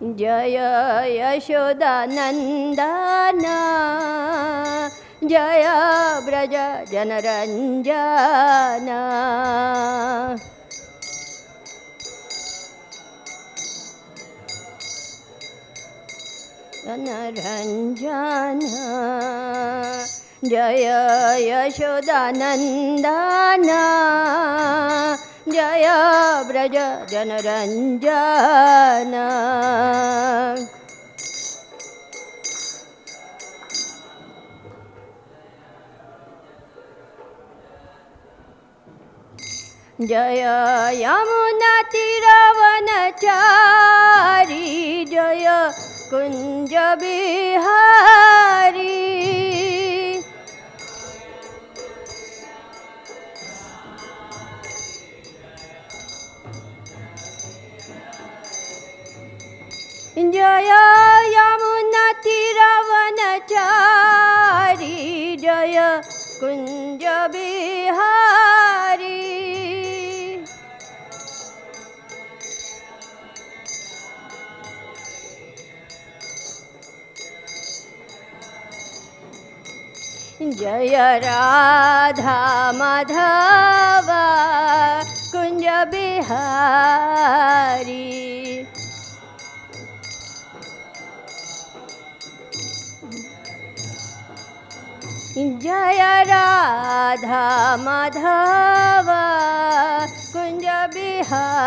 जय यशोदानन्दन जय व्रज जनरञ्जन जनरञ्जन जय यशोदानन्दन जय व्रज जनरञ्जन जय यमुनातीरवनचारी जय कुंज बिहारी जय यमुनातीरवनचारी जय कुंज बिहारी जय राधा माधव कुंज बिहारी जय राधा माधव कुंज बिहारी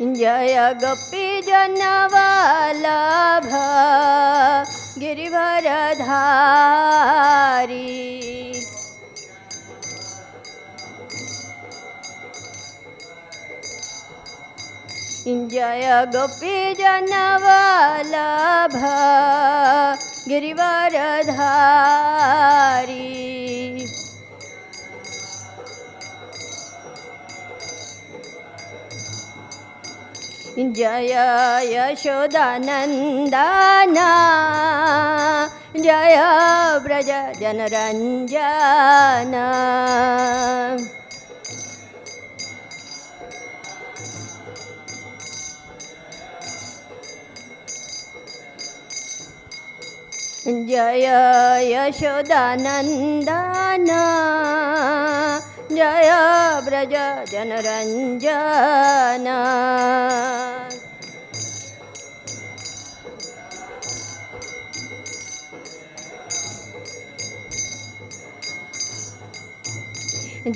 जय गोपी जनवल्लभ गिरिवरधारी जय गोपी जनवल्लभ गिरिवरधारी जय यशोदानन्दन जय व्रज जनरञ्जन जय यशोदानन्दन जय व्रज जनरञ्जन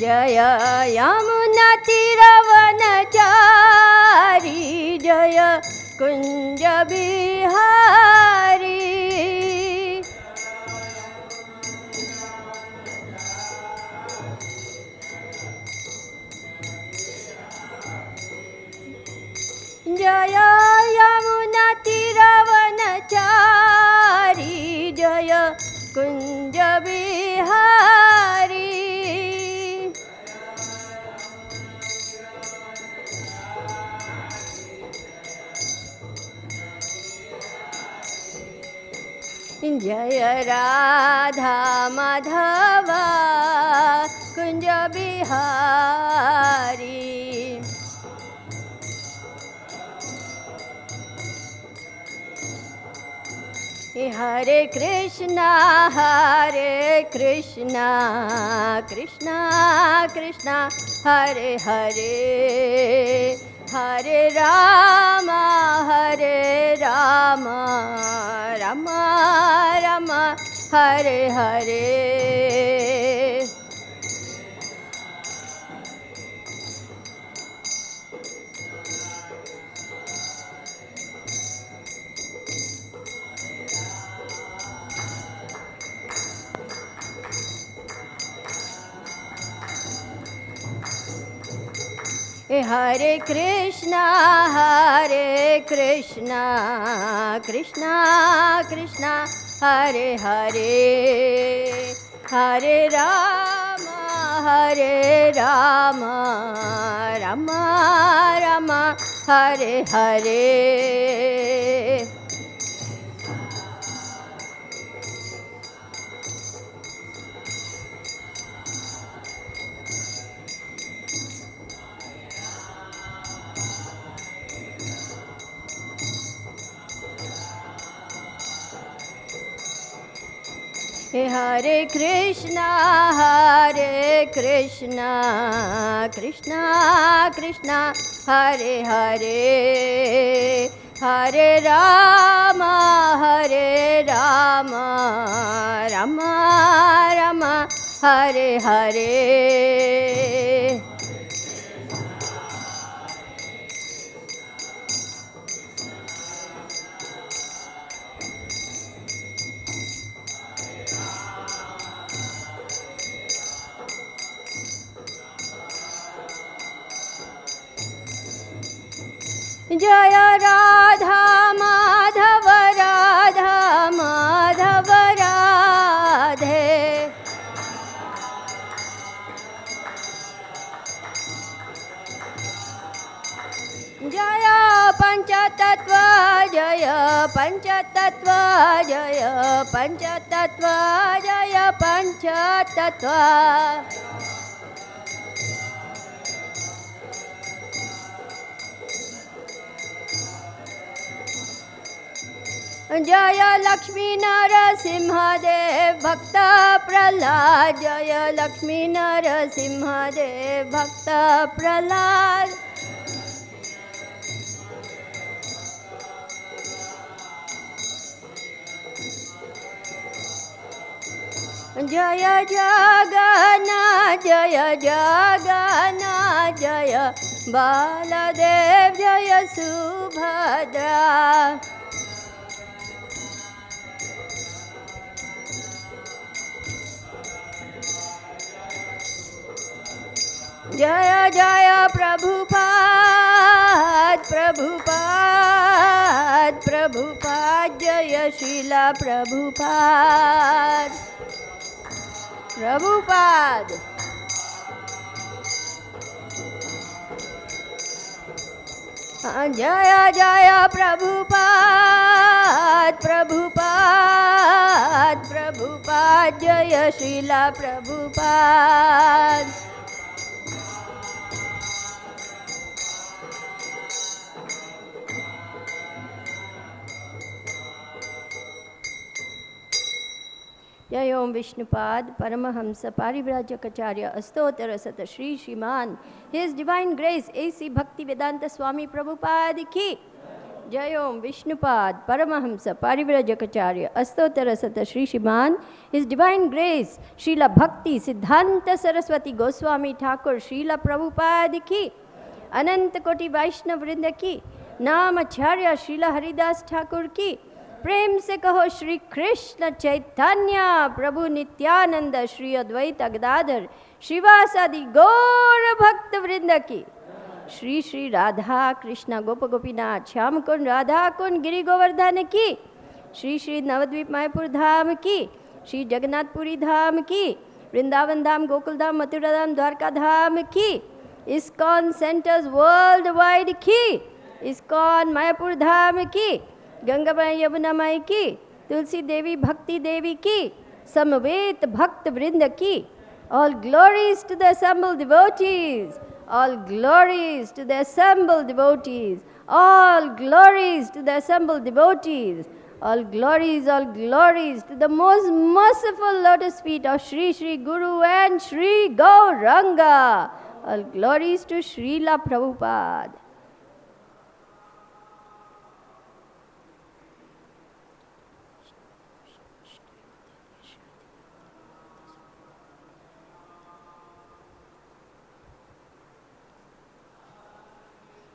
जय यमुनातीरवनचारी जय कुंज बिहारी जय यमुनातीरवनचारी जय कुंज बिहारी जय राधा माधव कुंज बिहारी हरे Krishna Krishna Krishna Hare Hare Hare Ram Ram Ram Hare Hare Hare Krishna Krishna Krishna Hare Hare Hare Ram Ram Ram Hare Hare Hare Krishna, Krishna Krishna, Hare Hare, Hare Rama, Rama Rama, Hare Hare. Jaya Radha Madhava Radha Madhava Radhe. Jaya Panchatattva, Jaya Panchatattva, Jaya Panchatattva, Jaya Panchatattva. Jaya Lakshmi Narasimha Dev Bhakta Prahlad, Jaya Lakshmi Narasimha Dev Bhakta Prahlad. Jaya Jagana, Jaya Jagana, Jaya Baladev, Jaya Subhadra. Jaya Jaya Prabhupada, Prabhupada, Prabhupada, Jaya Srila Prabhupada, Prabhupada. Jaya Jaya Prabhupada, Prabhupada, Prabhupada, Jaya Srila Prabhupada. Jai Om Vishnupad Paramahamsa Parivrajakacarya Astottara Sata Shri Shriman His Divine Grace A.C. Bhaktivedanta Swami Prabhupada ki Jai Om Vishnupad Paramahamsa Parivrajakacarya Astottara Sata Shri Shriman His Divine Grace Srila Bhakti Siddhanta Saraswati Goswami Thakur Srila Prabhupada ki Ananta Koti Vaishnav Vrinda ki Namacharya Srila Haridas Thakur ki प्रेम से कहो श्री कृष्ण चैतन्य प्रभु नित्यानंद श्री अद्वैत गदाधर श्रीवासादि गौर भक्त वृंद की श्री श्री राधा कृष्ण गोप गोपीनाथ श्याम कुंड राधा कुंड गिरि गोवर्धन की श्री श्री नवद्वीप मायापुर धाम की श्री जगन्नाथपुरी धाम की वृंदावन धाम गोकुल धाम मथुरा धाम द्वारका धाम की ISKCON centres world wide की इस्कॉन मायापुर धाम की गंगा माई यमुना माई की तुलसी देवी भक्ति देवी की समवेत भक्त वृंद की all glories to the assembled devotees, all glories to the assembled devotees, all glories to the assembled devotees, all glories to the most merciful lotus feet of Shri Shri Guru and Shri Gauranga, all glories to Srila Prabhupada.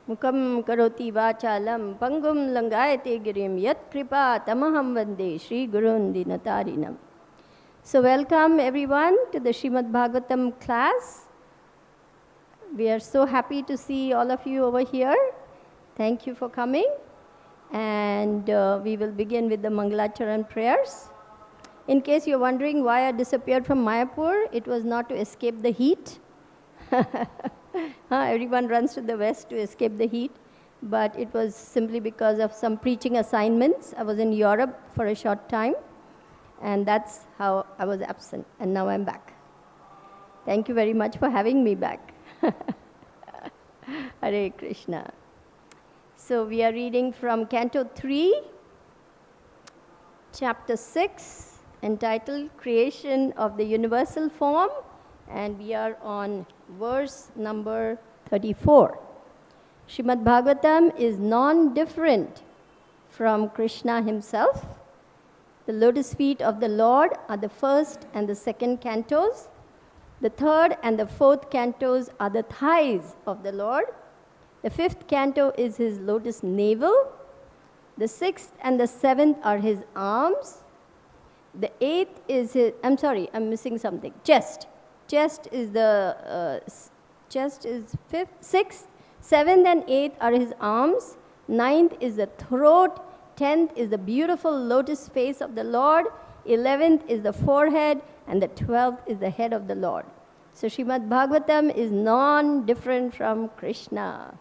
मुखम करोति वाचालम पंगुम लंगायते गिरिम यत् कृपा तमहम वंदे Shri गुरुन् दीनतारिणम्. So welcome everyone to the Srimad Bhagavatam class. We are so happy to see all of you over here. Thank you for coming. And we will begin with the Mangalacharan prayers. In case you're wondering why I disappeared from Mayapur, it was not to escape the heat. Everyone runs to the west to escape the heat, but it was simply because of some preaching assignments. I was in Europe for a short time, and that's how I was absent, and now I'm back. Thank you very much for having me back. Hare Krishna. So we are reading from Canto 3, Chapter 6, entitled Creation of the Universal Form, and we are on verse number 34. Srimad Bhagavatam is non-different from Krishna himself. The lotus feet of the Lord are the first and the second cantos. The third and the fourth cantos are the thighs of the Lord. The fifth canto is his lotus navel. The sixth and the seventh are his arms. The eighth is his, I'm sorry, I'm missing something. Chest. Chest is the, chest is fifth, sixth, seventh and eighth are his arms. Ninth is the throat. 10th is the beautiful lotus face of the Lord. 11th is the forehead. And the 12th is the head of the Lord. So Srimad Bhagavatam is non-different from Krishna.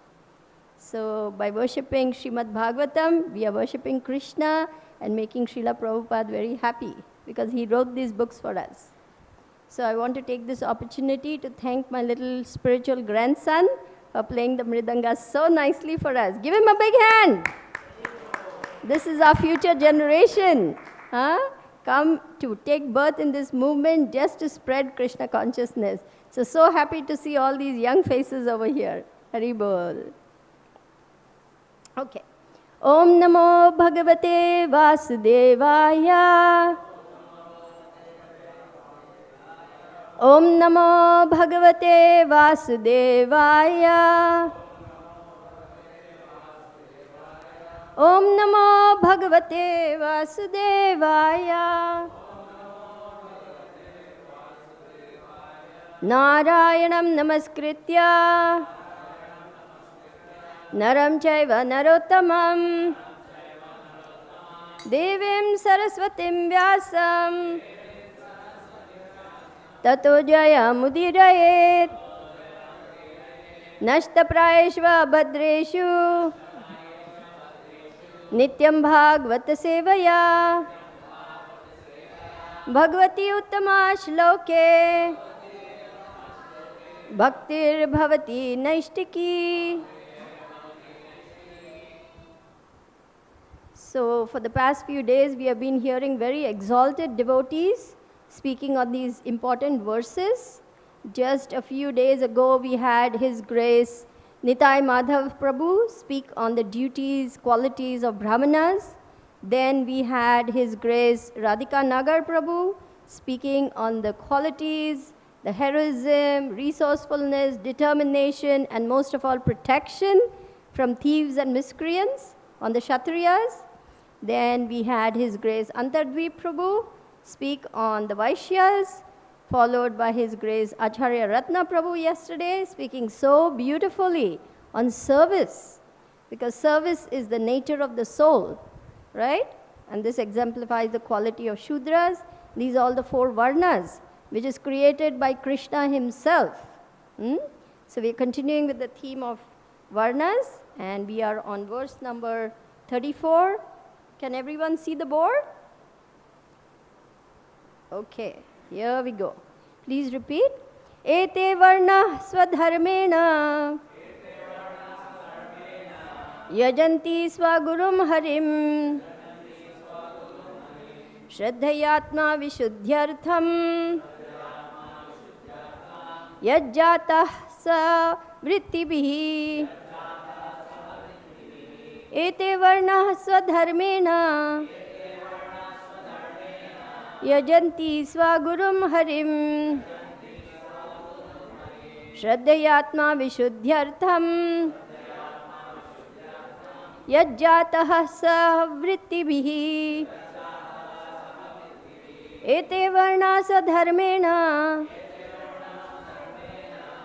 So by worshipping Srimad Bhagavatam, we are worshipping Krishna and making Srila Prabhupada very happy because he wrote these books for us. So I want to take this opportunity to thank my little spiritual grandson for playing the mridanga so nicely for us. Give him a big hand. This is our future generation. Huh? Come to take birth in this movement just to spread Krishna consciousness. So happy to see all these young faces over here. Hari Bol. Okay. Om Namo Bhagavate Vasudevaya. Om Namo Bhagavate Vasudevaya. Om Namo Bhagavate Vasudevaya. Narayanam Namaskritya Naram Chaiva Narottamam Devim Saraswatim Vyasam Tato Jaya Mudirayet Nashtaprayeshva Bhadreshu Nityam Bhagavata Sevaya Bhagavati Uttama Shloke Bhaktir Bhavati Naishtiki. So for the past few days we have been hearing very exalted devotees speaking on these important verses. Just a few days ago we had His Grace Nitai Madhav Prabhu speak on the duties, qualities of brahmanas. Then we had His Grace Radhika Nagar Prabhu speaking on the qualities, the heroism, resourcefulness, determination, and most of all protection from thieves and miscreants on the Kshatriyas. Then we had His Grace Antardvip Prabhu speak on the Vaishyas, followed by His Grace Acharya Ratna Prabhu yesterday, speaking so beautifully on service, because service is the nature of the soul, right? And this exemplifies the quality of Shudras. These are all the 4 varnas, which is created by Krishna himself. So we are continuing with the theme of varnas, and we are on verse number 34. Can everyone see the board? Okay. Here we go. Please repeat. Ete varṇāḥ sva-dharmeṇa yajanti sva-guruṁ harim śraddhayātma-viśuddhi-arthaṁ yaj-jātāḥ sa vṛttibhiḥ. Ete varṇāḥ sva-dharmeṇa yajanti sva-guruṁ harim śraddhayātma-viśuddhi-arthaṁ yaj-jātāḥ sa vṛttibhiḥ. Ete varṇāḥ sva-dharmeṇa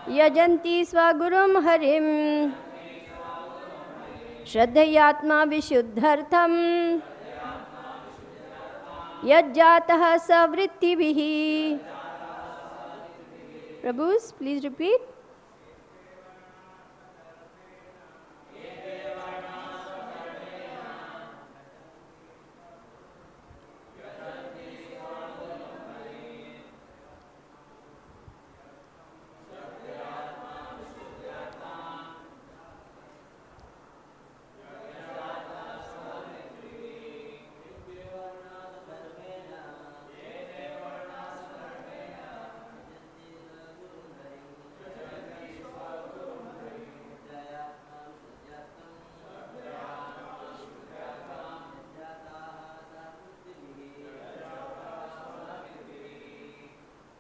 yajanti sva-guruṁ harim śraddhayātma-viśuddhi-arthaṁ yaj-jātāḥ sa vṛttibhiḥ. Prabhus, please repeat.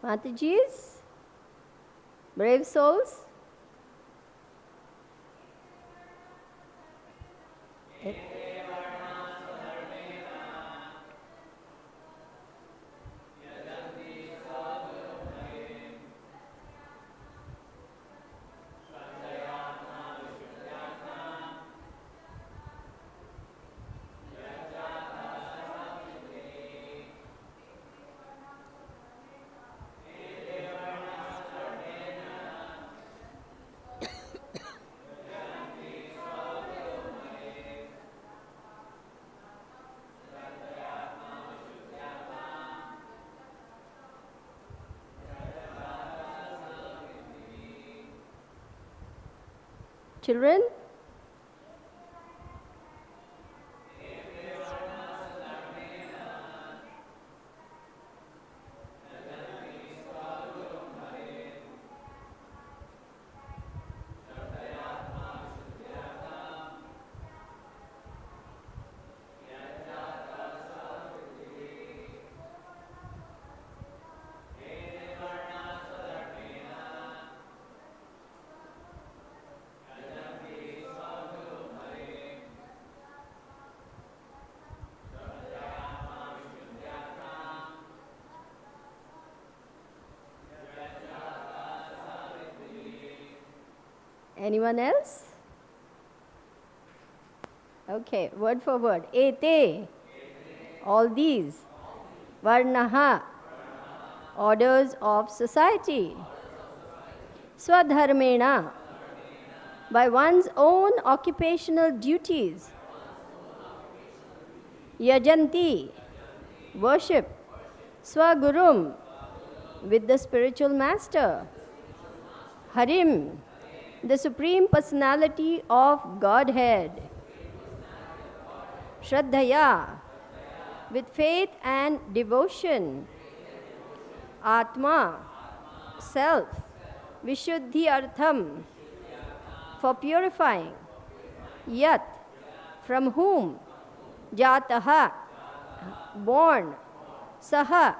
Matajis? Brave souls? Children? Anyone else? Okay, word for word. Ete, all these. Varṇāḥ, orders of society. Sva-dharmeṇa, by one's own occupational duties. Yajanti, worship. Sva-guruṁ, with the spiritual master. Harim, the Supreme Personality of Godhead. Śraddhayā, with faith and devotion. Ātma, self. Viśuddhi-artham, for purifying. Yat, from whom. Yaj-jātāḥ, born. Saha,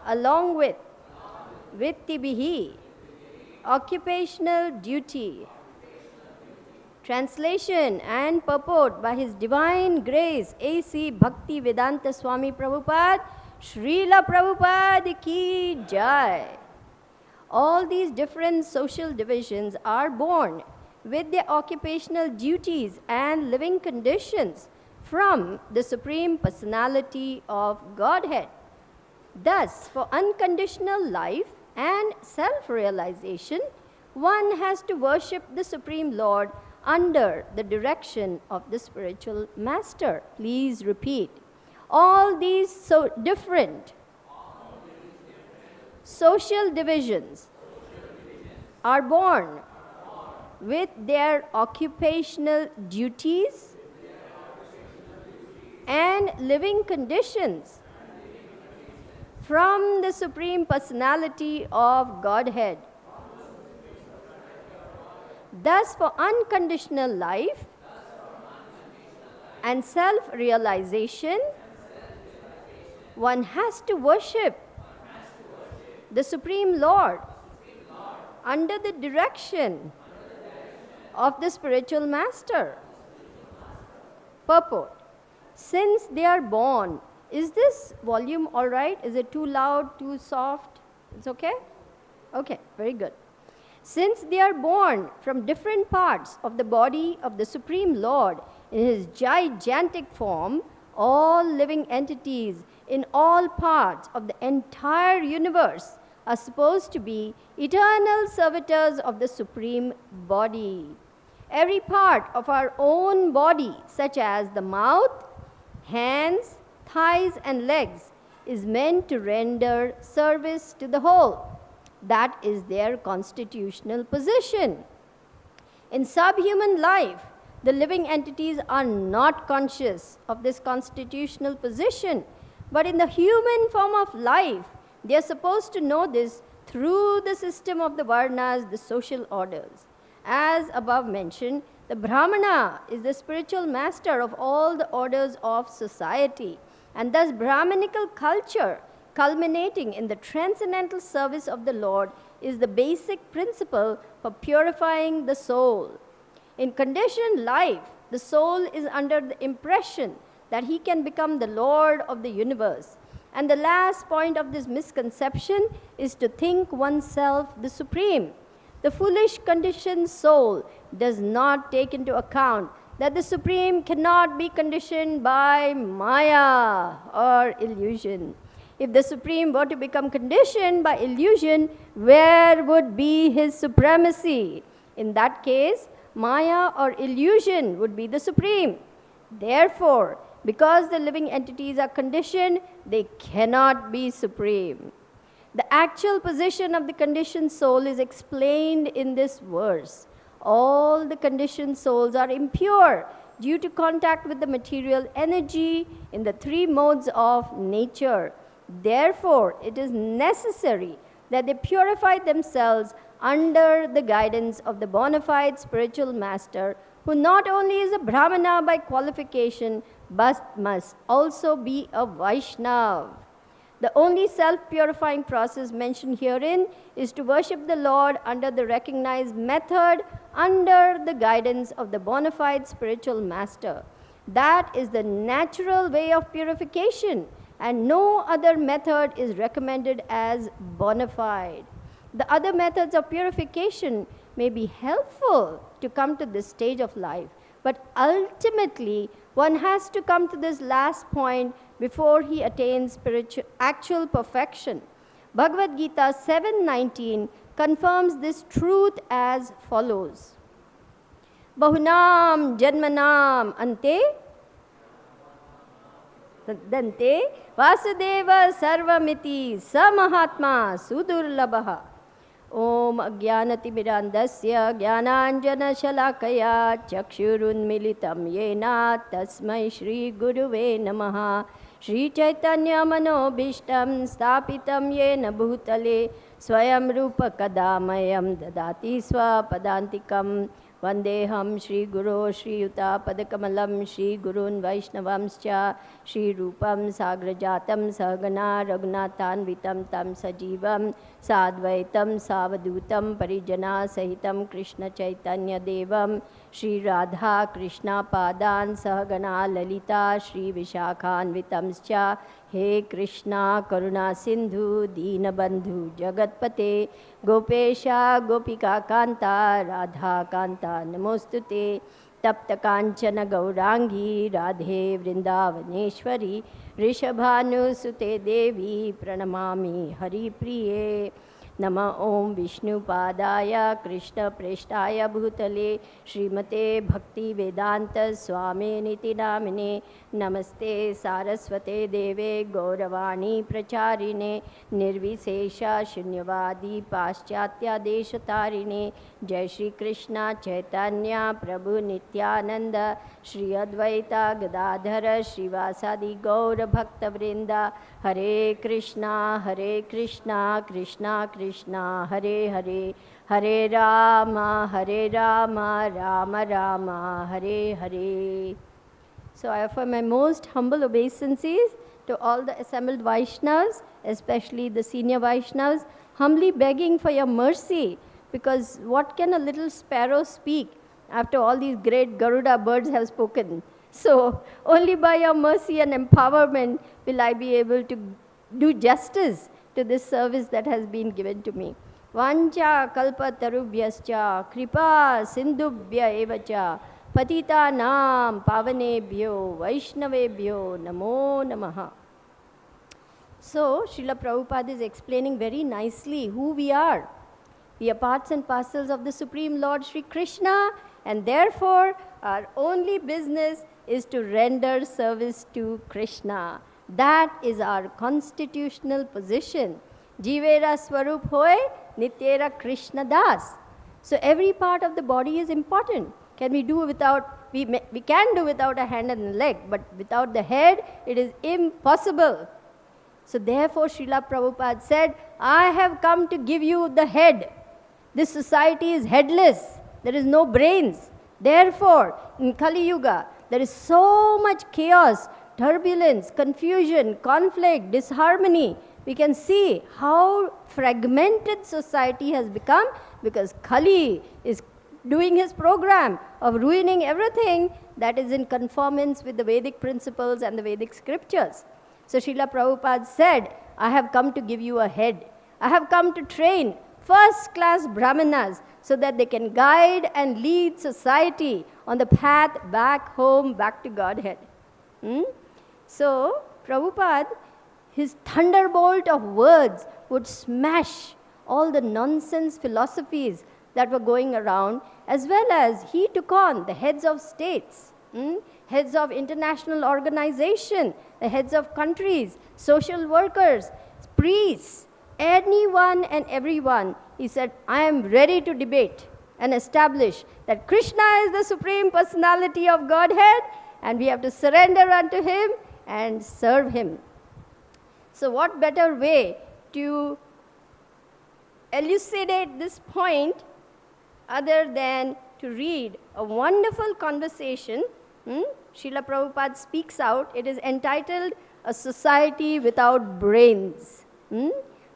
along with. Vṛttibhiḥ, occupational duty. Translation and purport by His Divine Grace A.C. Bhaktivedanta Swami Prabhupada, Srila Prabhupada ki jai. All these different social divisions are born with their occupational duties and living conditions from the Supreme Personality of Godhead. Thus, for unconditional life and self-realization, one has to worship the Supreme Lord under the direction of the spiritual master. Please repeat. All these so different social divisions are born with their occupational duties and living conditions from the Supreme Personality of Godhead. Thus, for unconditional life and self-realization, one has to worship the Supreme Lord under the direction of the spiritual master. Purport. Since they are born, is this volume all right? Is it too loud, too soft? It's okay? Okay, very good. Since they are born from different parts of the body of the Supreme Lord in His gigantic form, all living entities in all parts of the entire universe are supposed to be eternal servitors of the Supreme Body. Every part of our own body, such as the mouth, hands, thighs, and legs, is meant to render service to the whole. That is their constitutional position. In subhuman life, the living entities are not conscious of this constitutional position, but in the human form of life, they are supposed to know this through the system of the varṇas, the social orders. As above mentioned, the brāhmaṇa is the spiritual master of all the orders of society, and thus brahminical culture culminating in the transcendental service of the Lord, is the basic principle for purifying the soul. In conditioned life, the soul is under the impression that he can become the Lord of the universe. And the last point of this misconception is to think oneself the supreme. The foolish conditioned soul does not take into account that the supreme cannot be conditioned by maya or illusion. If the supreme were to become conditioned by illusion, where would be his supremacy? In that case, maya or illusion would be the supreme. Therefore, because the living entities are conditioned, they cannot be supreme. The actual position of the conditioned soul is explained in this verse. All the conditioned souls are impure due to contact with the material energy in the three modes of nature. Therefore, it is necessary that they purify themselves under the guidance of the bona fide spiritual master, who not only is a brahmana by qualification, but must also be a Vaishnava. The only self-purifying process mentioned herein is to worship the Lord under the recognized method, under the guidance of the bona fide spiritual master. That is the natural way of purification, and no other method is recommended as bona fide. The other methods of purification may be helpful to come to this stage of life, but ultimately one has to come to this last point before he attains actual perfection. Bhagavad Gita 7:19 confirms this truth as follows. Bahunam janmanam ante dante vasudeva sarvamiti samahatma sudurlabha. Om ajnanatimirandasya jnananjana shalakaya chakshurunmilitam yena tasmai Shri Guruve namaha. Shri Chaitanya manobhishtam stapitam yena bhutale swayam rupa kadamayam dadati swapadantikam. Vandeham Shri Guru Shri Yuta Padakamalam Shri Gurun Vaishnavamscha Shri Rupam Sagrajatam Sahagana Raghunathanvitam Tam Sajivam Sadvaitam Savadutam Parijana Sahitam Krishna Chaitanya Devam Shri Radha Krishna Padan Sahagana Lalita Shri Vishakhanvitamscha. He Krishna Karuna Sindhu Deenabandhu Jagatpate Gopesha Gopika Kanta Radha Kanta Namostute Tapta Kanchana Gaurangi Radhe Vrindavaneshwari Rishabhanu Sute Devi Pranamami Hari Priye. Nama Om Vishnu Padaya Krishna Preshtaya Bhutale Srimate Bhakti Vedanta Swami Niti Namine Namaste Saraswate Deve Gauravani Pracharine Nirvisesha Shunyavadi Paschatya Deshatarine Jai Shri Krishna Chaitanya Prabhu Nityananda Shri Advaita Gadadhara Srivasadi Gaura Bhakta Vrinda Hare Krishna Krishna Krishna Hare Hare Hare Rama Rama Rama Hare Hare. So I offer my most humble obeisances to all the assembled Vaishnavas, especially the senior Vaishnavas, humbly begging for your mercy, because what can a little sparrow speak after all these great Garuda birds have spoken? So only by your mercy and empowerment will I be able to do justice to this service that has been given to me. Vancha kalpa tarubhyascha kripa sindubhya evacha patita nam pavanebhyo vaishnavebhyo namo namaha. So Srila Prabhupada is explaining very nicely who we are. We are parts and parcels of the Supreme Lord Sri Krishna, and therefore our only business is to render service to Krishna. That is our constitutional position. Jivera Swarup Hoy Nityera Krishna Das. So every part of the body is important. Can we do without, we can do without a hand and a leg, but without the head, it is impossible. So therefore Srila Prabhupada said, I have come to give you the head. This society is headless. There is no brains. Therefore, in Kali Yuga, there is so much chaos, turbulence, confusion, conflict, disharmony. We can see how fragmented society has become because Kali is doing his program of ruining everything that is in conformance with the Vedic principles and the Vedic scriptures. So Srila Prabhupada said, I have come to give you a head. I have come to train first-class brahmanas so that they can guide and lead society on the path back home, back to Godhead. So Prabhupada, his thunderbolt of words would smash all the nonsense philosophies that were going around, as well as he took on the heads of states, heads of international organizations, the heads of countries, social workers, priests, anyone and everyone. He said, I am ready to debate and establish that Krishna is the Supreme Personality of Godhead and we have to surrender unto him and serve him. So what better way to elucidate this point other than to read a wonderful conversation. Srila Prabhupada speaks out. It is entitled, A Society Without Brains.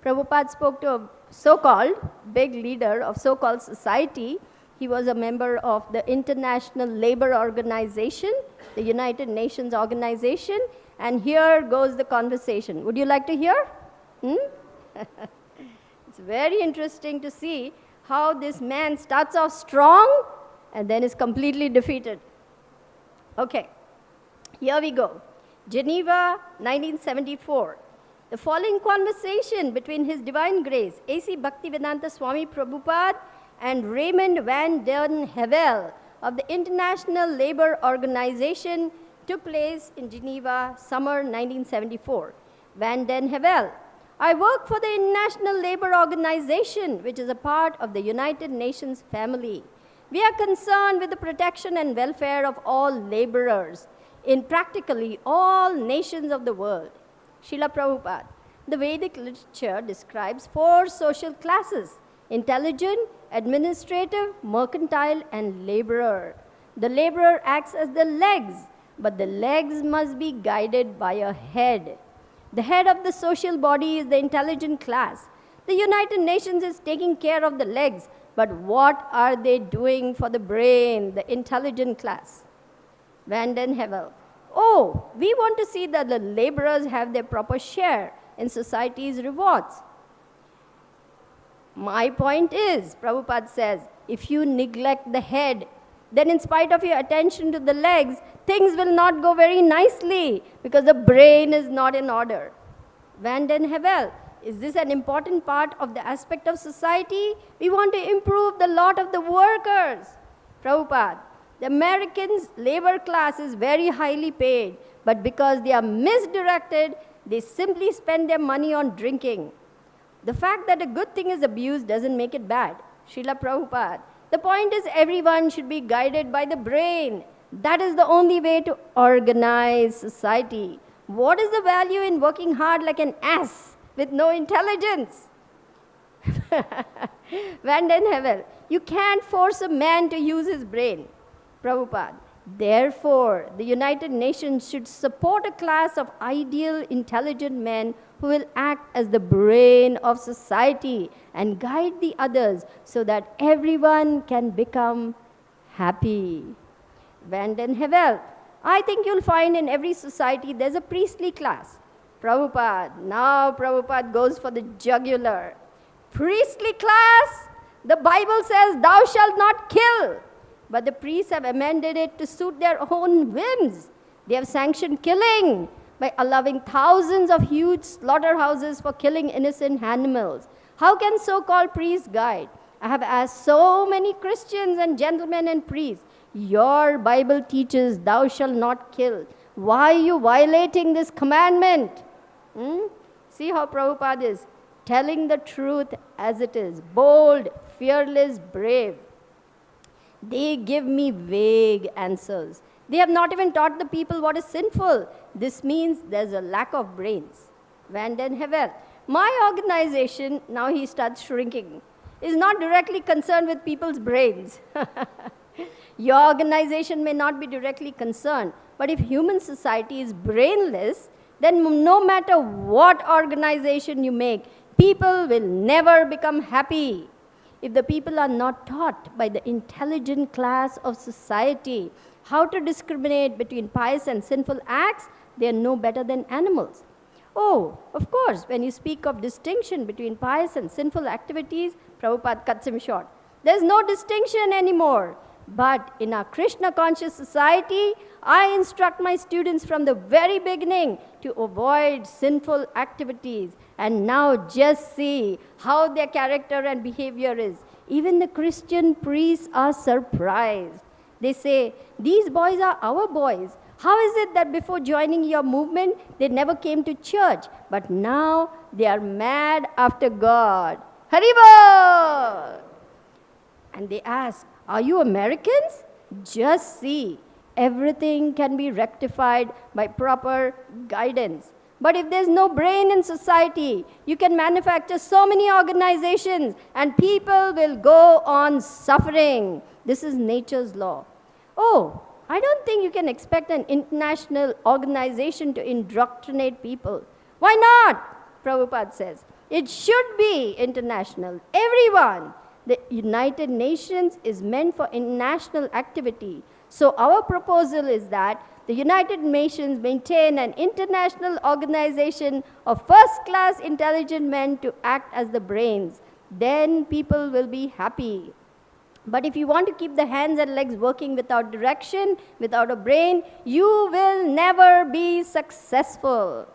Prabhupada spoke to a so-called big leader of so-called society. He was a member of the International Labor Organization, the United Nations Organization, and here goes the conversation. Would you like to hear? It's very interesting to see how this man starts off strong and then is completely defeated. Okay, here we go. Geneva, 1974. The following conversation between His Divine Grace, A.C. Bhaktivedanta Swami Prabhupada and Raymond van den Heuvel of the International Labor Organization took place in Geneva, summer 1974. Van den Heuvel: I work for the International Labor Organization, which is a part of the United Nations family. We are concerned with the protection and welfare of all laborers in practically all nations of the world. Srila Prabhupada: the Vedic literature describes 4 social classes: intelligent, administrative, mercantile, and laborer. The laborer acts as the legs, but the legs must be guided by a head. The head of the social body is the intelligent class. The United Nations is taking care of the legs, but what are they doing for the brain, the intelligent class? Van den Heuvel: oh, we want to see that the laborers have their proper share in society's rewards. My point is, Prabhupada says, if you neglect the head, then in spite of your attention to the legs, things will not go very nicely because the brain is not in order. Van den Heuvel: is this an important part of the aspect of society? We want to improve the lot of the workers. Prabhupada: the Americans' labor class is very highly paid, but because they are misdirected, they simply spend their money on drinking. The fact that a good thing is abused doesn't make it bad. Srila Prabhupada: the point is everyone should be guided by the brain. That is the only way to organize society. What is the value in working hard like an ass with no intelligence? Van den Heuvel: you can't force a man to use his brain. Prabhupada: therefore, the United Nations should support a class of ideal, intelligent men who will act as the brain of society and guide the others so that everyone can become happy. Van den Heuvel: I think you'll find in every society there's a priestly class. Prabhupada: now Prabhupada goes for the jugular. Priestly class? The Bible says, thou shalt not kill. But the priests have amended it to suit their own whims. They have sanctioned killing by allowing thousands of huge slaughterhouses for killing innocent animals. How can so-called priests guide? I have asked so many Christians and gentlemen and priests, your Bible teaches thou shalt not kill. Why are you violating this commandment? See how Prabhupada is telling the truth as it is. Bold, fearless, brave. They give me vague answers. They have not even taught the people what is sinful. This means there's a lack of brains. Van den Heuvel: my organization, now he starts shrinking, is not directly concerned with people's brains. Your organization may not be directly concerned, but if human society is brainless, then no matter what organization you make, people will never become happy. If the people are not taught by the intelligent class of society how to discriminate between pious and sinful acts, they are no better than animals. Oh, of course, when you speak of distinction between pious and sinful activities, Prabhupada cuts him short. There's no distinction anymore. But in our Krishna-conscious society, I instruct my students from the very beginning to avoid sinful activities. And now just see how their character and behavior is. Even the Christian priests are surprised. They say, these boys are our boys. How is it that before joining your movement, they never came to church, but now they are mad after God? Haribol! And they ask, are you Americans? Just see, everything can be rectified by proper guidance. But if there's no brain in society, you can manufacture so many organizations and people will go on suffering. This is nature's law. Oh, I don't think you can expect an international organization to indoctrinate people. Why not? Prabhupada says. It should be international. Everyone. The United Nations is meant for international activity. So our proposal is that the United Nations maintain an international organization of first-class intelligent men to act as the brains. Then people will be happy. But if you want to keep the hands and legs working without direction, without a brain, you will never be successful.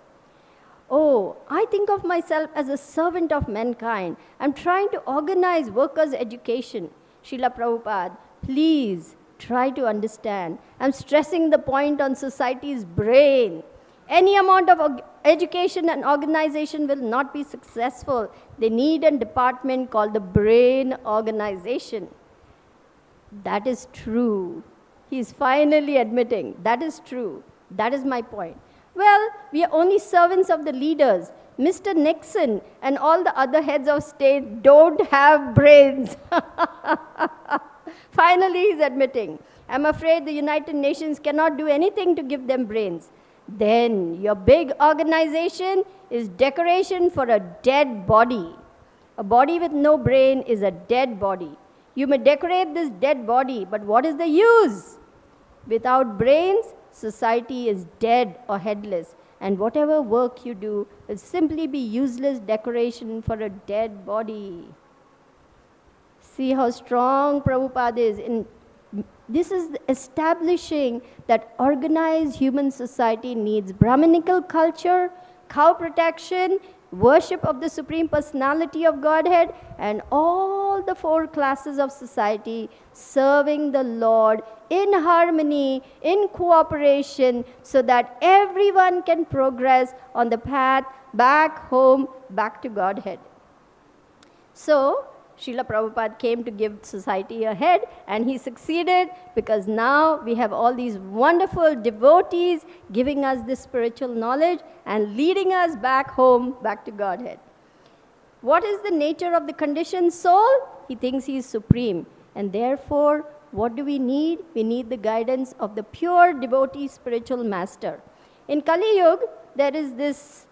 Oh, I think of myself as a servant of mankind. I'm trying to organize workers' education. Srila Prabhupada, please try to understand. I'm stressing the point on society's brain. Any amount of education and organization will not be successful. They need a department called the brain organization. That is true. He's finally admitting, that is true. That is my point. Well, we are only servants of the leaders. Mr. Nixon and all the other heads of state don't have brains. Finally, he's admitting, I'm afraid the United Nations cannot do anything to give them brains. Then your big organization is decoration for a dead body. A body with no brain is a dead body. You may decorate this dead body, but what is the use? Without brains, society is dead or headless, and whatever work you do will simply be useless decoration for a dead body. See how strong Prabhupada is. This is establishing that organized human society needs brahminical culture, cow protection, worship of the Supreme Personality of Godhead, and all the 4 classes of society serving the Lord in harmony, in cooperation, so that everyone can progress on the path back home, back to Godhead. So, Srila Prabhupada came to give society a head, and he succeeded because now we have all these wonderful devotees giving us this spiritual knowledge and leading us back home, back to Godhead. What is the nature of the conditioned soul? He thinks he is supreme, and therefore, what do we need? We need the guidance of the pure devotee spiritual master. In Kali Yuga, there is this,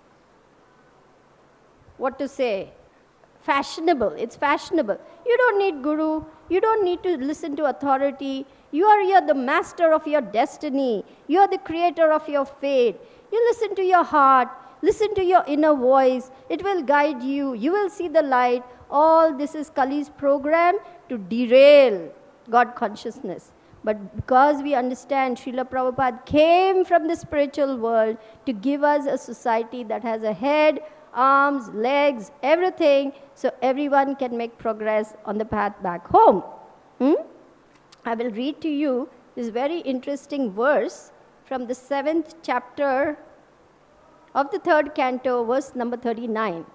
fashionable. It's fashionable. You don't need guru. You don't need to listen to authority. You're the master of your destiny. You're the creator of your fate. You listen to your heart. Listen to your inner voice. It will guide you. You will see the light. All this is Kali's program to derail God consciousness. But because we understand Srila Prabhupada came from the spiritual world to give us a society that has a head, arms, legs, everything, so everyone can make progress on the path back home. I will read to you this very interesting verse from the 7th chapter of the 3rd canto, verse number 39.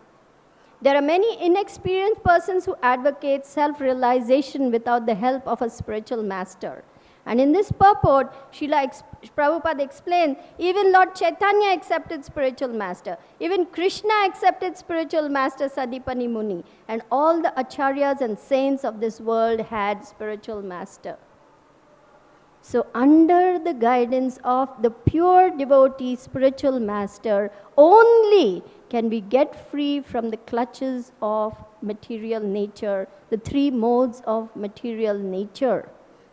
There are many inexperienced persons who advocate self-realization without the help of a spiritual master. And in this purport, Srila Prabhupada explained, even Lord Chaitanya accepted spiritual master. Even Krishna accepted spiritual master Sadipani Muni. And all the acharyas and saints of this world had spiritual master. So under the guidance of the pure devotee spiritual master, only can we get free from the clutches of material nature, the three modes of material nature.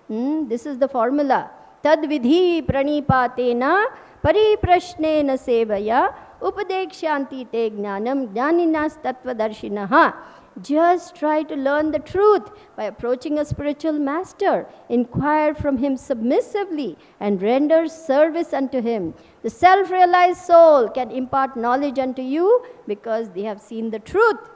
This is the formula. Tad vidhi pranipatena pariprashnena sevaya upadekshanti te jnanam jnaninas tattvadarshinaha. Just try to learn the truth by approaching a spiritual master. Inquire from him submissively and render service unto him. The self-realized soul can impart knowledge unto you because they have seen the truth.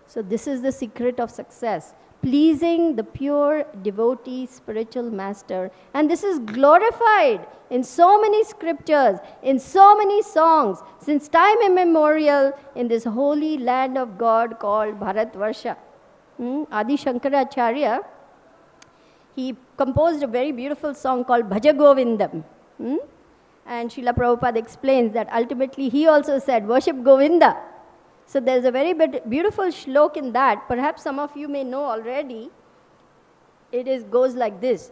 So this is the secret of success. Pleasing the pure devotee spiritual master. And this is glorified in so many scriptures, in so many songs, since time immemorial in this holy land of God called Bharatvarsha. Adi Shankaracharya, he composed a very beautiful song called Bhaja Govindam. And Srila Prabhupada explains that ultimately he also said, worship Govinda. So there's a very beautiful shlok in that. Perhaps some of you may know already. It goes like this.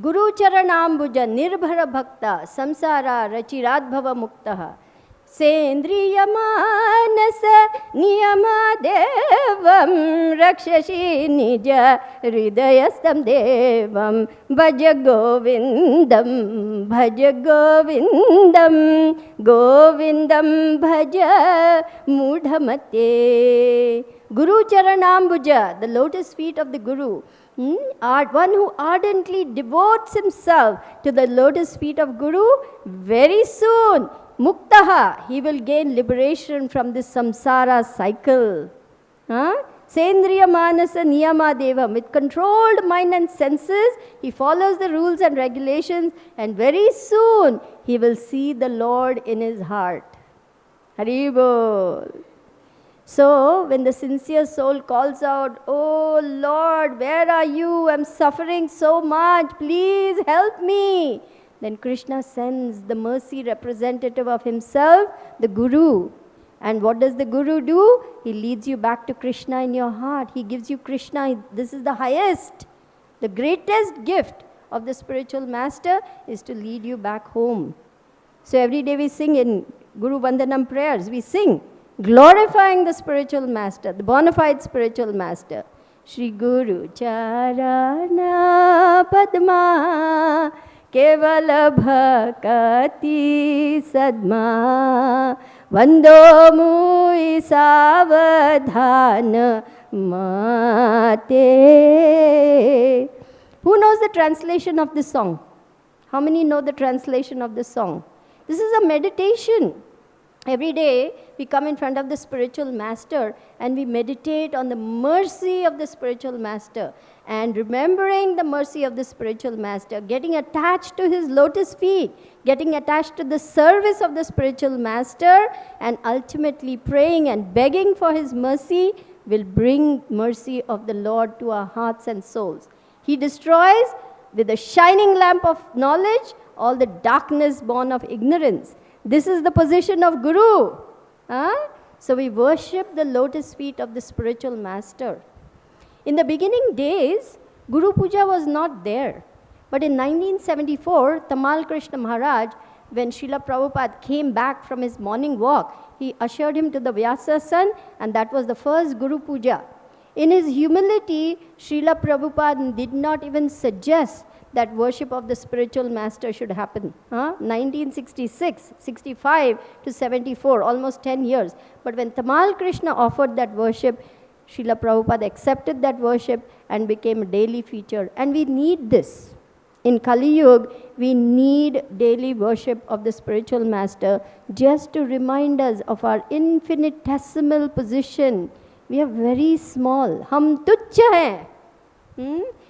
Guru charanambuja nirbhara bhakta samsara rachiradbhava muktaha sendriya manasa niyama devam rakshashi nija hridayastam devam bhaja govindam govindam bhaja mudhamate. Guru charanambuja, the lotus feet of the Guru. One who ardently devotes himself to the lotus feet of Guru, very soon, muktaha, he will gain liberation from this samsara cycle. Sendriya manasa niyama devam. With controlled mind and senses, he follows the rules and regulations, and very soon he will see the Lord in his heart. Haribol. So, when the sincere soul calls out, "Oh Lord, where are you? I'm suffering so much. Please help me." Then Krishna sends the mercy representative of himself, the Guru. And what does the Guru do? He leads you back to Krishna in your heart. He gives you Krishna. This is the highest, the greatest gift of the spiritual master is to lead you back home. So every day we sing in Guru Vandanam prayers, we sing, glorifying the spiritual master, the bona fide spiritual master. Shri Guru Charana Padma Kevala Bhakati Sadma Vando Mui sva-dharmeṇa. Who knows the translation of this song? How many know the translation of this song? This is a meditation. Every day we come in front of the spiritual master and we meditate on the mercy of the spiritual master. And remembering the mercy of the spiritual master, getting attached to his lotus feet, getting attached to the service of the spiritual master, and ultimately praying and begging for his mercy will bring mercy of the Lord to our hearts and souls. He destroys with a shining lamp of knowledge all the darkness born of ignorance. This is the position of Guru. So we worship the lotus feet of the spiritual master. In the beginning days, Guru Puja was not there. But in 1974, Tamal Krishna Maharaj, when Srila Prabhupada came back from his morning walk, he ushered him to the Vyasa-san, and that was the first Guru Puja. In his humility, Srila Prabhupada did not even suggest that worship of the spiritual master should happen. 1966, 65 to 74, almost 10 years. But when Tamal Krishna offered that worship, Srila Prabhupada accepted that worship and became a daily feature. And we need this. In Kali Yuga, we need daily worship of the spiritual master just to remind us of our infinitesimal position. We are very small. Hum tuchha hai.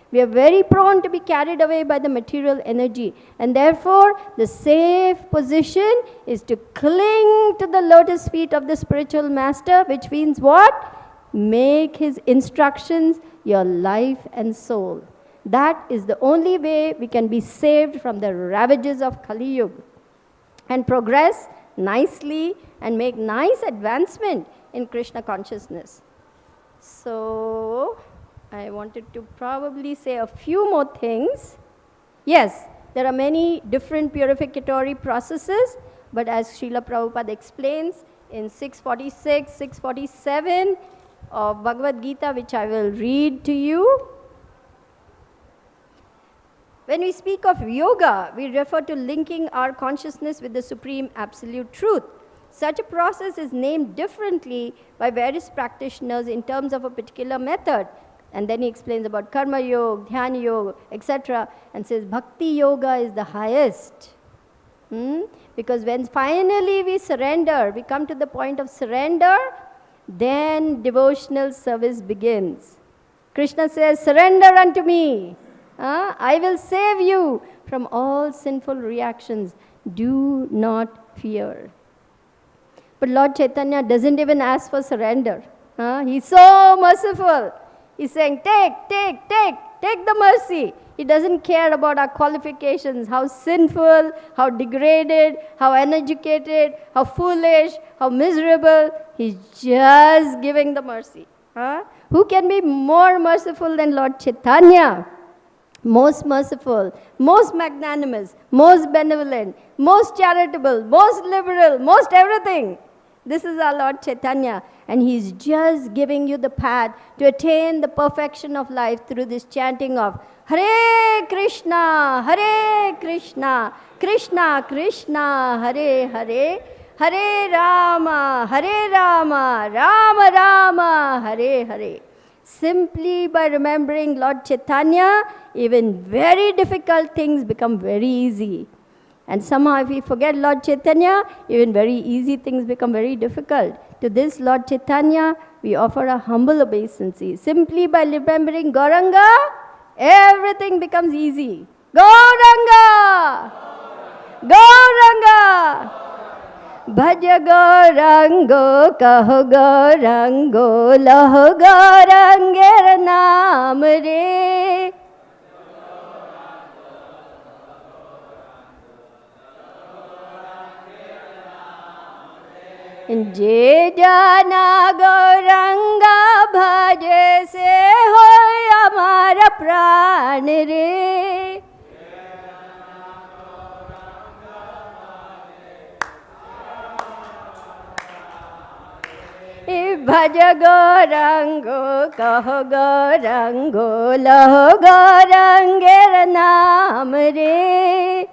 We are very prone to be carried away by the material energy. And therefore, the safe position is to cling to the lotus feet of the spiritual master, which means what? Make his instructions your life and soul. That is the only way we can be saved from the ravages of Kali Yuga and progress nicely and make nice advancement in Krishna consciousness. So, I wanted to probably say a few more things. Yes, there are many different purificatory processes, but as Srila Prabhupada explains in 646, 647 of Bhagavad Gita, which I will read to you. When we speak of yoga, we refer to linking our consciousness with the Supreme Absolute Truth. Such a process is named differently by various practitioners in terms of a particular method. And then he explains about karma yoga, dhyana yoga, etc. and says bhakti yoga is the highest. Because when finally we surrender, we come to the point of surrender, then devotional service begins. Krishna says, surrender unto me. I will save you from all sinful reactions. Do not fear. But Lord Chaitanya doesn't even ask for surrender. He's so merciful. He's saying, take the mercy. He doesn't care about our qualifications, how sinful, how degraded, how uneducated, how foolish, how miserable. He's just giving the mercy. Who can be more merciful than Lord Chaitanya? Most merciful, most magnanimous, most benevolent, most charitable, most liberal, most everything. This is our Lord Chaitanya, and He's just giving you the path to attain the perfection of life through this chanting of Hare Krishna, Krishna Krishna, Hare Hare, Hare Rama, Rama Rama, Hare Hare. Simply by remembering Lord Chaitanya, even very difficult things become very easy. And somehow if we forget Lord Chaitanya, even very easy things become very difficult. To this Lord Chaitanya, we offer a humble obeisance. Simply by remembering Gauranga, everything becomes easy. Gauranga! Gauranga! Bhaja Gaurango, kaho Gaurango, laho Gaurangera naam re. Je jana Gauranga bhaje se hoy amara pran re. Bhaja Gaurango, kaho Gaurango, laho Gaurangera naam re.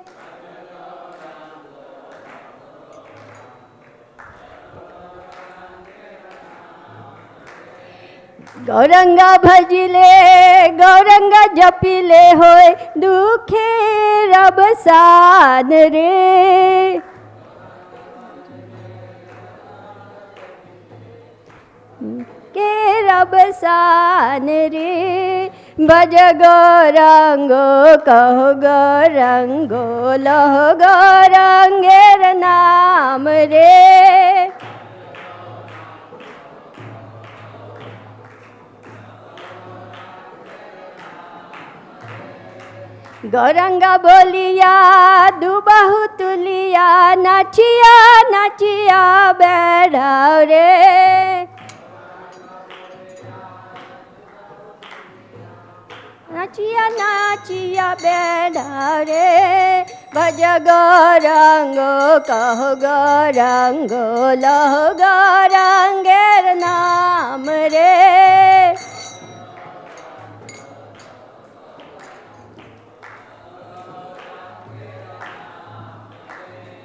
Gauranga bhajile, Gauranga japile hoy, dukhe rabsan re. Ke rabsan re. Bhaja Gaurango, kaho Gaurango, laho Gaurangera naam re. Gauranga boliya, dubahu tuliya, nachiya, nachiya bedhav re. Nachiya, nachiya bedhav re. Bhaja Gaurango, kaho Gaurango, laho Gaurangera naam re.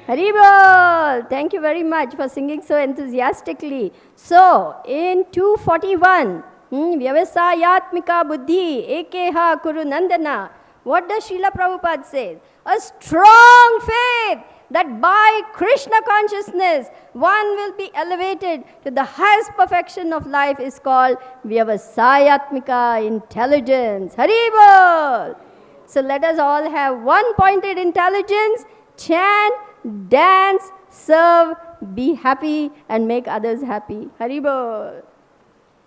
Haribol! Thank you very much for singing so enthusiastically. So, in 241, Vyavasayatmika buddhi ekeha kuru nandana. What does Srila Prabhupada say? A strong faith that by Krishna consciousness, one will be elevated to the highest perfection of life is called Vyavasayatmika intelligence. Haribol! So let us all have one-pointed intelligence, chant, dance, serve, be happy, and make others happy. Haribol.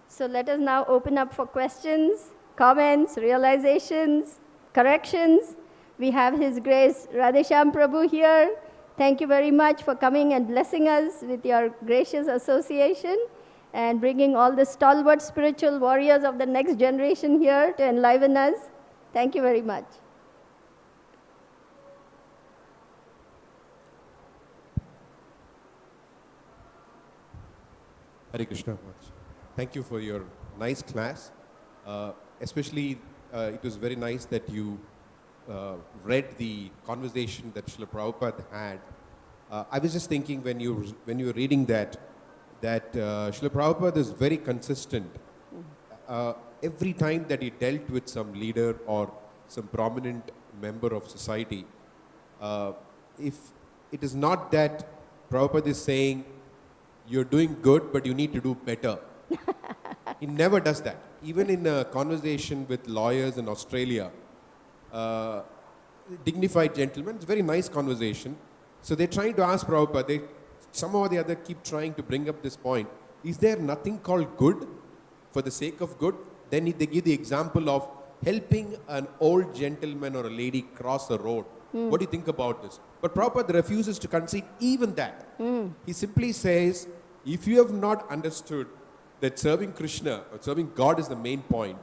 So let us now open up for questions, comments, realizations, corrections. We have His Grace Radheshyam Prabhu here. Thank you very much for coming and blessing us with your gracious association. and bringing all the stalwart spiritual warriors of the next generation here to enliven us. Thank you very much. Hare Krishna. Thank you for your nice class. Especially, it was very nice that you read the conversation that Srila Prabhupada had. I was just thinking when you were reading that Srila Prabhupada is very consistent. Every time that he dealt with some leader or some prominent member of society, if it is not that Prabhupada is saying, you're doing good, but you need to do better. He never does that. Even in a conversation with lawyers in Australia, dignified gentlemen, it's a very nice conversation. So they're trying to ask Prabhupada, they somehow or the other keep trying to bring up this point. Is there nothing called good for the sake of good? Then they give the example of helping an old gentleman or a lady cross a road. What do you think about this? But Prabhupada refuses to concede even that. He simply says, if you have not understood that serving Krishna or serving God is the main point,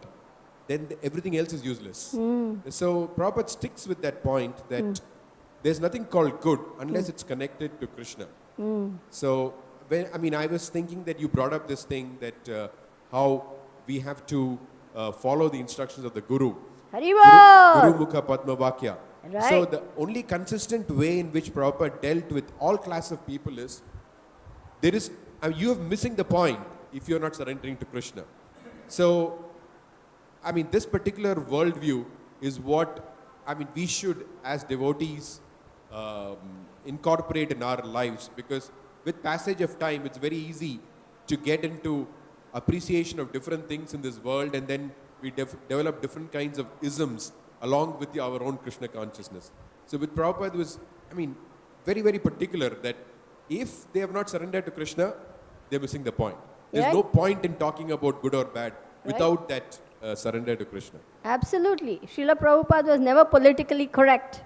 then everything else is useless. So Prabhupada sticks with that point that there's nothing called good unless it's connected to Krishna. So I was thinking that you brought up this thing that how we have to follow the instructions of the Guru. Haribol! Guru Mukha Padma Vakya. Right. So the only consistent way in which Prabhupada dealt with all class of people is, you are missing the point if you're not surrendering to Krishna. So, this particular worldview is what, we should as devotees incorporate in our lives, because with passage of time, it's very easy to get into appreciation of different things in this world, and then we develop different kinds of isms along with our own Krishna consciousness. So with Prabhupada, it was, very, very particular that if they have not surrendered to Krishna, they're missing the point. There's no point in talking about good or bad without that surrender to Krishna. Absolutely. Srila Prabhupada was never politically correct.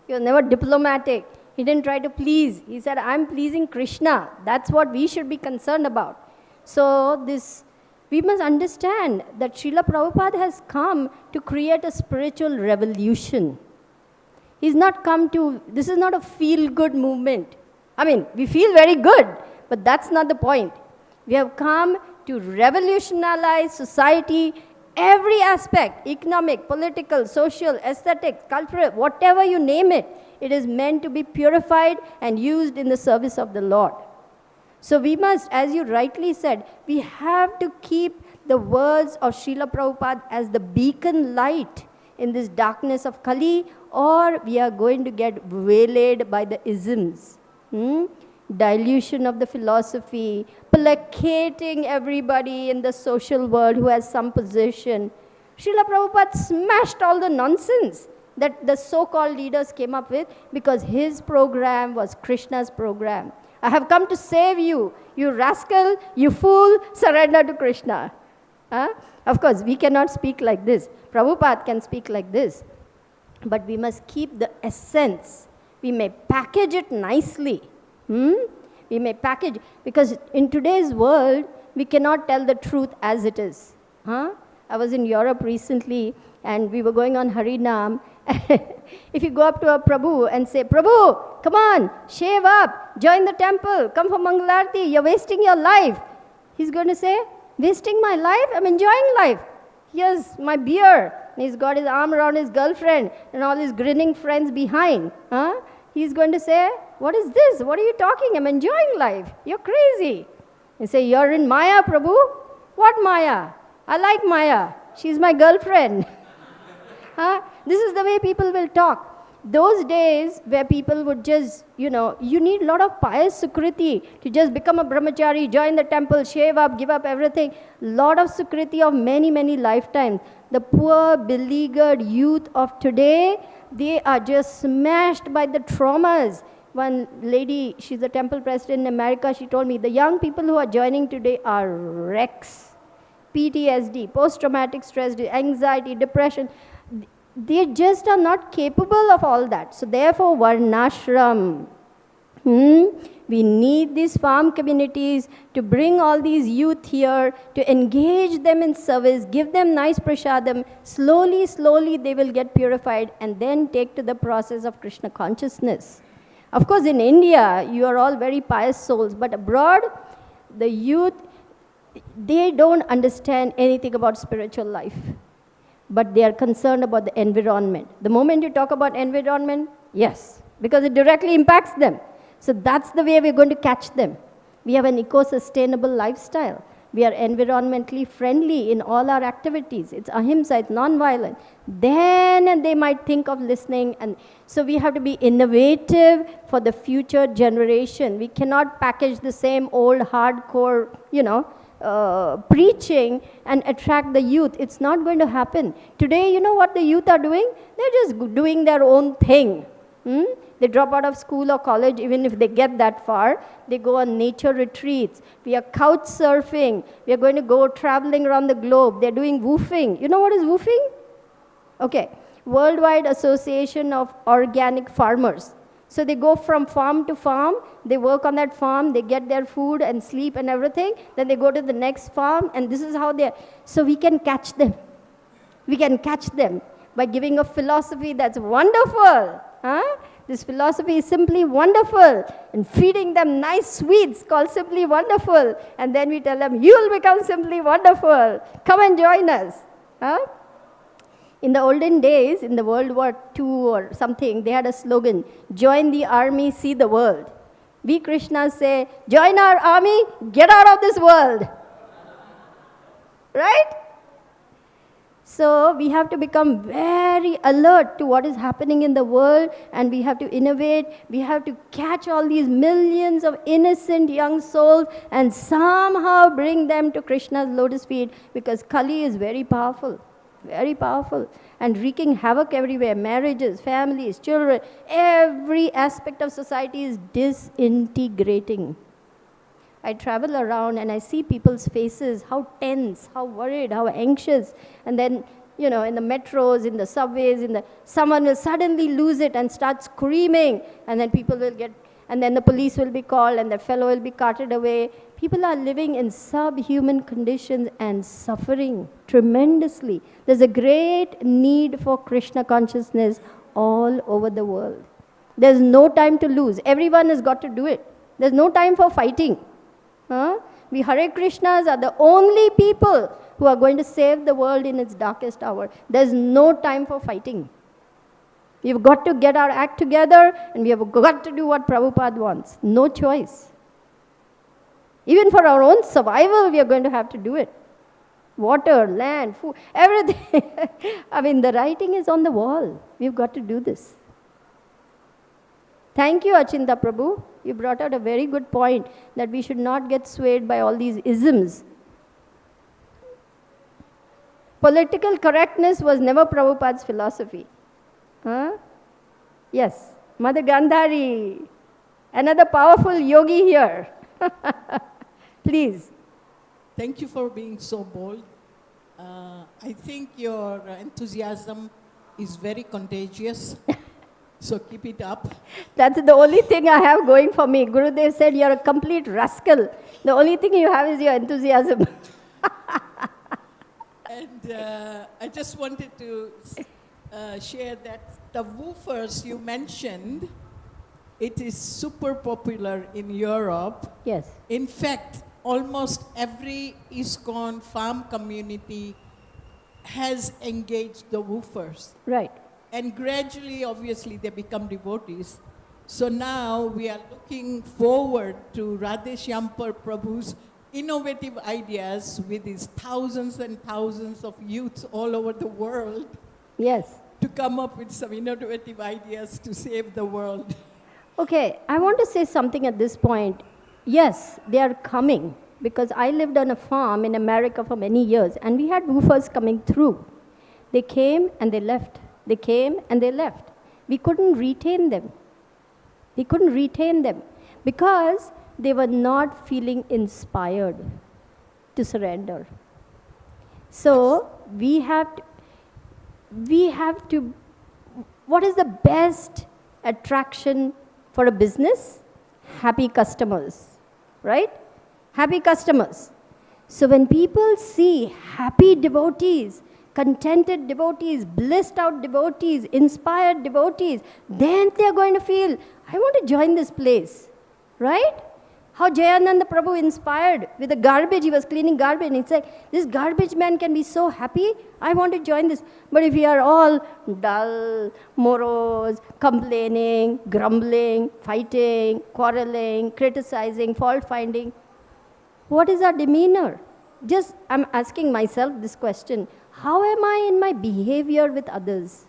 He was never diplomatic. He didn't try to please. He said, I'm pleasing Krishna. That's what we should be concerned about. So we must understand that Srila Prabhupada has come to create a spiritual revolution. He's not come to, this is not a feel-good movement. We feel very good, but that's not the point. We have come to revolutionize society, every aspect, economic, political, social, aesthetic, cultural, whatever you name it, it is meant to be purified and used in the service of the Lord. So we must, as you rightly said, we have to keep the words of Srila Prabhupada as the beacon light in this darkness of Kali, or we are going to get waylaid by the isms. Dilution of the philosophy, placating everybody in the social world who has some position. Srila Prabhupada smashed all the nonsense that the so-called leaders came up with, because his program was Krishna's program. I have come to save you, you rascal, you fool, surrender to Krishna. Of course, we cannot speak like this. Prabhupada can speak like this. But we must keep the essence. We may package it nicely. We may package, because in today's world, we cannot tell the truth as it is. I was in Europe recently, and we were going on Harinam. If you go up to a Prabhu and say, Prabhu, come on, shave up, join the temple, come for Mangalarti, you're wasting your life. He's going to say, wasting my life? I'm enjoying life. Here's my beer. And he's got his arm around his girlfriend and all his grinning friends behind. He's going to say, what is this? What are you talking? I'm enjoying life. You're crazy. You say, you're in Maya, Prabhu. What Maya? I like Maya. She's my girlfriend. This is the way people will talk. Those days where people would just, you need a lot of pious sukriti to just become a brahmachari, join the temple, shave up, give up everything. Lot of sukriti of many, many lifetimes. The poor, beleaguered youth of today, they are just smashed by the traumas. One lady, she's a temple president in America, she told me, the young people who are joining today are wrecks. PTSD, post-traumatic stress, anxiety, depression. They just are not capable of all that. So therefore, varnashram, We need these farm communities to bring all these youth here, to engage them in service, give them nice prasadam. Slowly, slowly they will get purified and then take to the process of Krishna consciousness. Of course, in India, you are all very pious souls, but abroad, the youth, they don't understand anything about spiritual life, but they are concerned about the environment. The moment you talk about environment, yes, because it directly impacts them. So that's the way we're going to catch them. We have an eco-sustainable lifestyle. We are environmentally friendly in all our activities. It's ahimsa, it's non-violent. Then they might think of listening. And so we have to be innovative for the future generation. We cannot package the same old hardcore, preaching and attract the youth. It's not going to happen. Today, you know what the youth are doing? They're just doing their own thing. They drop out of school or college, even if they get that far. They go on nature retreats. We are couch surfing. We are going to go traveling around the globe. They're doing woofing. You know what is woofing? Okay. Worldwide Association of Organic Farmers. So they go from farm to farm. They work on that farm. They get their food and sleep and everything. Then they go to the next farm. And this is how they are. So we can catch them. We can catch them by giving a philosophy that's wonderful. This philosophy is simply wonderful, and feeding them nice sweets called simply wonderful. And then we tell them, you will become simply wonderful. Come and join us. In the olden days, in the World War II or something, they had a slogan, join the army, see the world. We Krishnas say, join our army, get out of this world. Right? So we have to become very alert to what is happening in the world, and we have to innovate. We have to catch all these millions of innocent young souls and somehow bring them to Krishna's lotus feet, because Kali is very powerful, and wreaking havoc everywhere. Marriages, families, children, every aspect of society is disintegrating. I travel around and I see people's faces, how tense, how worried, how anxious. And then, in the metros, in the subways, someone will suddenly lose it and start screaming. And then people will and then the police will be called and the fellow will be carted away. People are living in subhuman conditions and suffering tremendously. There's a great need for Krishna consciousness all over the world. There's no time to lose. Everyone has got to do it. There's no time for fighting. We Hare Krishnas are the only people who are going to save the world in its darkest hour. There's no time for fighting. We've got to get our act together, and we have got to do what Prabhupada wants. No choice. Even for our own survival, we are going to have to do it. Water, land, food, everything. I mean, the writing is on the wall. We've got to do this. Thank you, Achinta Prabhu. You brought out a very good point that we should not get swayed by all these isms. Political correctness was never Prabhupada's philosophy. Yes, Mother Gandhari, another powerful yogi here. Please. Thank you for being so bold. I think your enthusiasm is very contagious. So keep it up. That's the only thing I have going for me. Gurudev said, you're a complete rascal. The only thing you have is your enthusiasm. And I just wanted to share that the woofers you mentioned, it is super popular in Europe. Yes. In fact, almost every ISKCON farm community has engaged the woofers. Right. And gradually, obviously, they become devotees. So now we are looking forward to Radheshyampa Prabhu's innovative ideas with his thousands and thousands of youths all over the world. Yes. To come up with some innovative ideas to save the world. Okay, I want to say something at this point. Yes, they are coming, because I lived on a farm in America for many years, and we had woofers coming through. They came and they left. They came and they left. We couldn't retain them. We couldn't retain them because they were not feeling inspired to surrender. So we have to, what is the best attraction for a business? happy customers, right? Happy customers. So when people see happy devotees, contented devotees, blissed out devotees, inspired devotees, then they're going to feel, I want to join this place, right? How Jayananda Prabhu inspired with the garbage, he was cleaning garbage, and he said, this garbage man can be so happy, I want to join this. But if we are all dull, morose, complaining, grumbling, fighting, quarreling, criticizing, fault finding, what is our demeanor? Just, I'm asking myself this question, how am I in my behavior with others?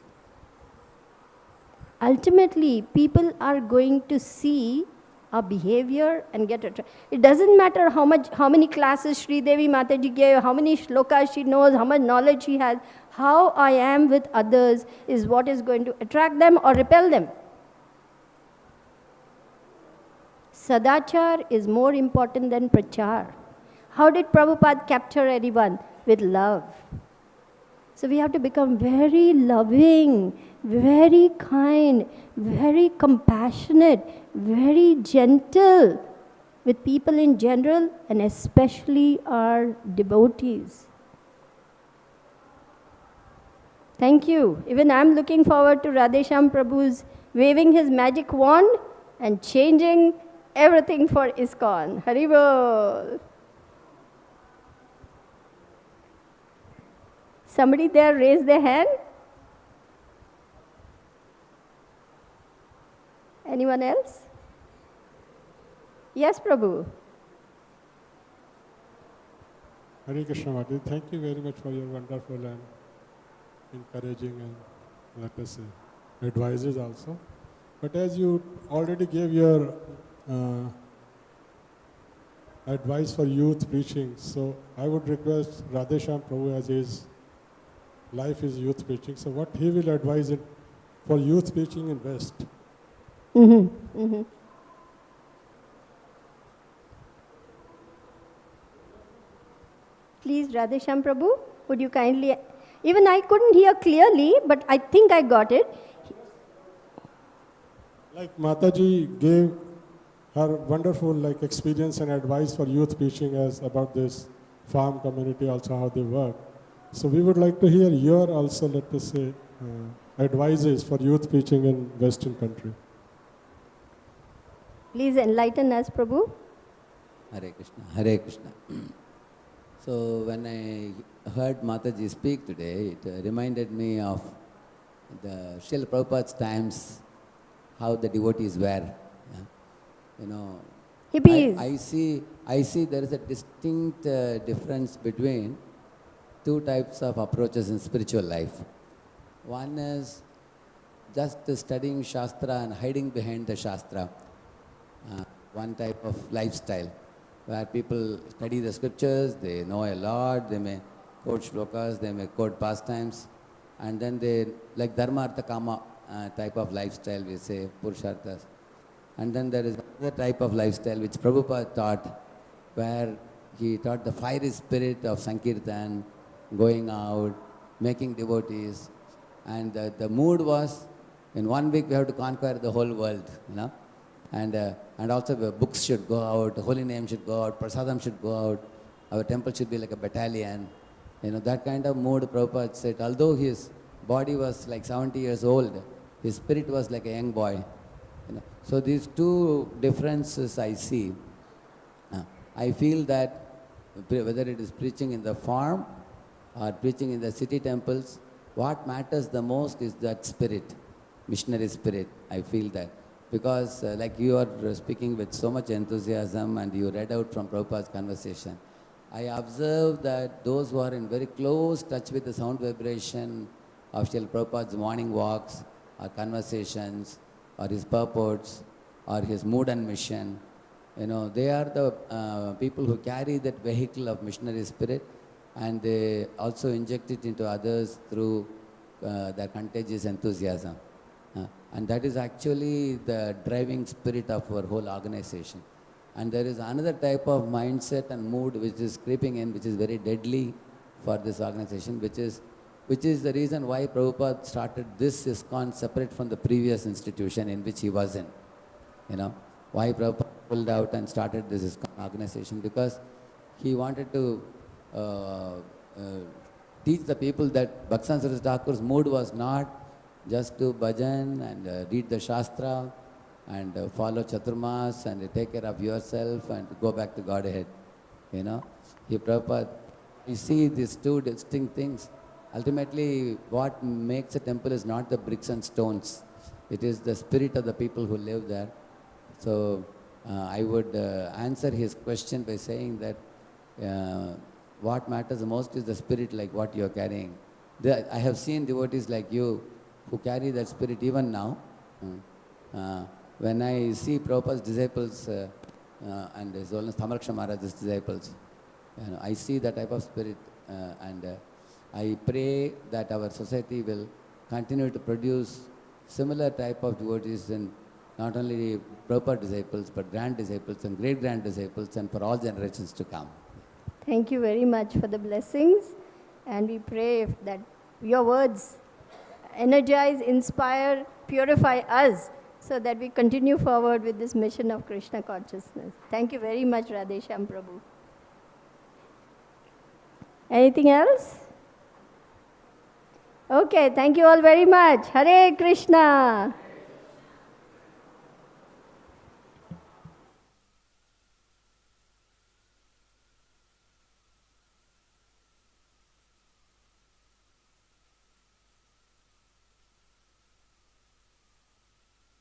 Ultimately, people are going to see our behavior and get attracted. It doesn't matter how many classes Sridevi Mataji gave, how many shlokas she knows, how much knowledge she has. How I am with others is what is going to attract them or repel them. Sadachar is more important than prachar. How did Prabhupada capture everyone? With love. So we have to become very loving, very kind, very compassionate, very gentle with people in general and especially our devotees. Thank you. Even I'm looking forward to Radheshyam Prabhu's waving his magic wand and changing everything for ISKCON. Haribol. Somebody there raise their hand? Anyone else? Yes, Prabhu. Hare Krishna Mataji, thank you very much for your wonderful and encouraging and, let us say, advices also. But as you already gave your advice for youth preaching, so I would request Radheshyam Prabhu, as his life is youth preaching, so what he will advise it for youth preaching in West? Please, Radheshyam Prabhu, would you kindly... Even I couldn't hear clearly, but I think I got it. Like Mataji gave her wonderful experience and advice for youth preaching as about this farm community, also how they work. So we would like to hear your also, let us say, advices for youth preaching in Western country. Please enlighten us, Prabhu. Hare Krishna, Hare Krishna. So when I heard Mataji speak today, it reminded me of the Srila Prabhupada's times, how the devotees were. Yeah? You know, Hippies. I see there is a distinct difference between two types of approaches in spiritual life. One is just studying Shastra and hiding behind the Shastra. One type of lifestyle where people study the scriptures, they know a lot, they may quote shlokas, they may quote pastimes, and then they, like dharma, artha, kama type of lifestyle, we say, purusharthas. And then there is another type of lifestyle which Prabhupada taught, where he taught the fiery spirit of Sankirtan, going out, making devotees, and the mood was, in 1 week we have to conquer the whole world, you know. And also the books should go out, the holy name should go out, prasadam should go out, our temple should be like a battalion. You know, that kind of mood Prabhupada said, although his body was like 70 years old, his spirit was like a young boy. You know. So these two differences I see. I feel that whether it is preaching in the farm or preaching in the city temples, what matters the most is that spirit, missionary spirit. I feel that. Because like you are speaking with so much enthusiasm and you read out from Prabhupada's conversation, I observe that those who are in very close touch with the sound vibration of Srila Prabhupada's morning walks or conversations or his purports or his mood and mission, you know, they are the people who carry that vehicle of missionary spirit, and they also inject it into others through their contagious enthusiasm. And that is actually the driving spirit of our whole organization. And there is another type of mindset and mood which is creeping in, which is very deadly for this organization, which is the reason why Prabhupada started this ISKCON separate from the previous institution in which he was in. You know, why Prabhupada pulled out and started this organization, because he wanted to teach the people that Bhakti Saraswati Thakur's mood was not just to bhajan and read the Shastra and follow Chaturmas and take care of yourself and go back to Godhead. You know, Prabhupada, you see these two distinct things. Ultimately, what makes a temple is not the bricks and stones. It is the spirit of the people who live there. So, I would answer his question by saying that what matters the most is the spirit, like what you are carrying. I have seen devotees like you who carry that spirit even now. When I see Prabhupada's disciples and His Holiness Thamaraksha Maharaj's disciples, I see that type of spirit, and I pray that our society will continue to produce similar type of devotees, and not only Prabhupada disciples, but grand disciples and great-grand disciples, and for all generations to come. Thank you very much for the blessings, and we pray that your words energize, inspire, purify us, so that we continue forward with this mission of Krishna consciousness. Thank you very much, Radheshyam Prabhu. Anything else? Okay, thank you all very much. Hare Krishna.